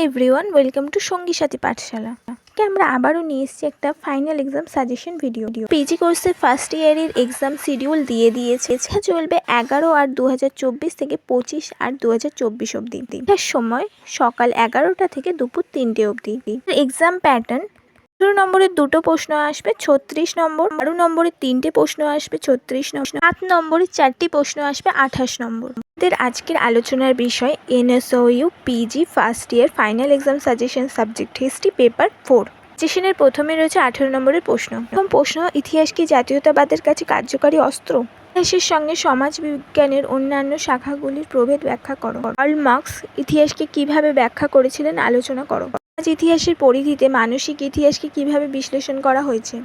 Everyone, welcome to সঙ্গী সাথী পাঠশালা। আমরা আবারও নিয়ে এসেছি একটা final exam suggestion video. PG কোর্সের ফার্স্ট ইয়ারের এক্সাম শিডিউল দিয়ে দিয়েছে। চলবে 11/8/2024 থেকে 25/8/2024 অবধি। এটার সময় সকাল 11টা থেকে দুপুর 3টে অবধি। এক্সাম প্যাটার্ন: 15 নম্বরের 2টো প্রশ্ন আসবে 36 নম্বর, 12 নম্বরের 3টে প্রশ্ন আসবে 36 নম্বর, 7 নম্বরের 4টি প্রশ্ন আসবে 28 নম্বর। আমাদের আজকের আলোচনার বিষয় NSOU PG first year final exam suggestion subject history paper 4। সেশনের প্রথমে রয়েছে 18 নম্বরের প্রশ্ন। প্রশ্ন: ইতিহাস কি জাতীয়তাবাদের কাছে কার্যকারী অস্ত্র? ইতিহাসের সঙ্গে সমাজ বিজ্ঞানের অন্যান্য শাখাগুলির প্রভেদ ব্যাখ্যা করো। কার্ল মার্কস ইতিহাসকে কিভাবে ব্যাখ্যা করেছিলেন আলোচনা করো। আজ ইতিহাসের পরিধিতে মানসিক ইতিহাসকে কিভাবে বিশ্লেষণ করা হয়েছে।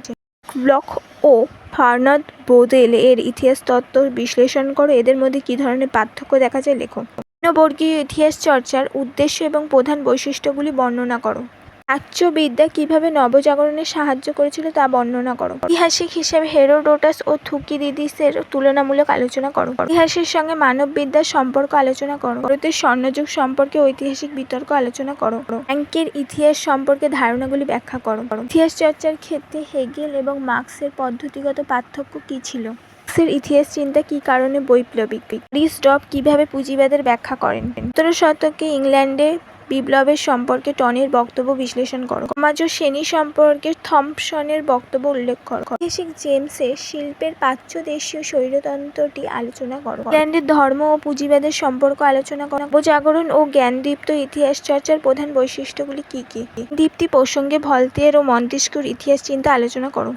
ব্লক ও ফার্নাদ বোদেল এর ইতিহাস তত্ত্ব বিশ্লেষণ করো। এদের মধ্যে কী ধরনের পার্থক্য দেখা যায় লেখো। নিম্নবর্গীয় ইতিহাস চর্চার উদ্দেশ্য এবং প্রধান বৈশিষ্ট্যগুলি বর্ণনা করো। প্রাচ্যবিদ্যা কিভাবে নবজাগরণে সাহায্য করেছিল তা বর্ণনা করো। ঐতিহাসিক হিসেবে হেরোডোটাস ও থুকিডিডিসের তুলনামূলক আলোচনা করো। ইতিহাসের সঙ্গে মানববিদ্যার সম্পর্ক আলোচনা করো। ভারতের স্বর্ণযুগ সম্পর্কে ঐতিহাসিক বিতর্ক আলোচনা করো। ফ্রাঙ্কের ইতিহাস সম্পর্কে ধারণাগুলি ব্যাখ্যা করো। ইতিহাস চর্চার ক্ষেত্রে হেগেল এবং মার্কসের পদ্ধতিগত পার্থক্য কী ছিল। মার্কসের ইতিহাস চিন্তা কী কারণে বৈপ্লবিক। অ্যারিস্টটল কিভাবে পুঁজিবাদের ব্যাখ্যা করেন। 17 শতকে ইংল্যান্ডে বিপ্লবের সম্পর্কে টনের বক্তব্য বিশ্লেষণ করো। সমাজ ও শ্রেণী সম্পর্কে থমসনের বক্তব্য উল্লেখ করো। ঐতিহাসিক জেমসের শিল্পের প্রাচ্য দেশীয় স্বৈরতন্ত্রটি আলোচনা করো। ইংল্যান্ডের ধর্ম ও পুঁজিবাদের সম্পর্ক আলোচনা করো। নবজাগরণ ও জ্ঞানদীপ্ত ইতিহাস চর্চার প্রধান বৈশিষ্ট্যগুলি কী কী। দীপ্তি প্রসঙ্গে ভলতেয়ার ও মন্তেস্কিউর ইতিহাস চিন্তা আলোচনা করো।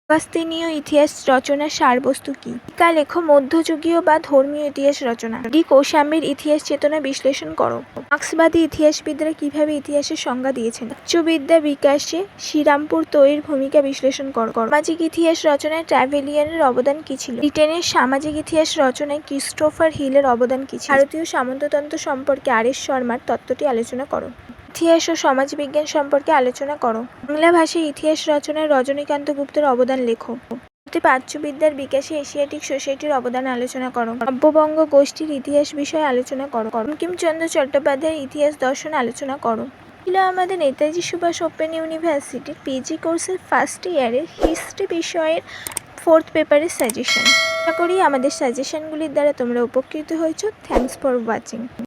অগাস্তিনীয় ইতিহাস রচনার সারবস্তু কী। টিকা লেখো। মধ্যযুগীয় বা ধর্মীয় ইতিহাস রচনা। ডি কৌশাম্বীর ইতিহাস চেতনা বিশ্লেষণ করো। মার্ক্সবাদী ইতিহাসবিদরা কিভাবে ইতিহাসের সংজ্ঞা দিয়েছেন। প্রাচ্যবিদ্যা বিকাশে শ্রীরামপুর তৈরির ভূমিকা বিশ্লেষণ করো। সামাজিক ইতিহাস রচনায় ট্র্যাভেলিয়ানের অবদান কী ছিল। ব্রিটেনের সামাজিক ইতিহাস রচনায় ক্রিস্টোফার হিলের অবদান কী ছিল। ভারতীয় সামন্ততন্ত্র সম্পর্কে আর.এস. শর্মার তত্ত্বটি আলোচনা করো। ইতিহাস ও সমাজবিজ্ঞান সম্পর্কে আলোচনা করো। বাংলা ভাষায় ইতিহাস রচনায় রজনীকান্ত গুপ্তের অবদান লেখো। প্রাচ্যবিদ্যার বিকাশে এশিয়াটিক সোসাইটির অবদান আলোচনা করো। নব্যবঙ্গ গোষ্ঠীর ইতিহাস বিষয়ে আলোচনা করো। বঙ্কিমচন্দ্র চট্টোপাধ্যায়ের ইতিহাস দর্শন আলোচনা করো। ছিল আমাদের নেতাজি সুভাষ ওপেন ইউনিভার্সিটির পিজি কোর্সের ফার্স্ট ইয়ারের হিস্ট্রি বিষয়ের 4th পেপারের সাজেশন। আশা করি আমাদের সাজেশনগুলির দ্বারা তোমরা উপকৃত হয়েছো। Thanks for watching.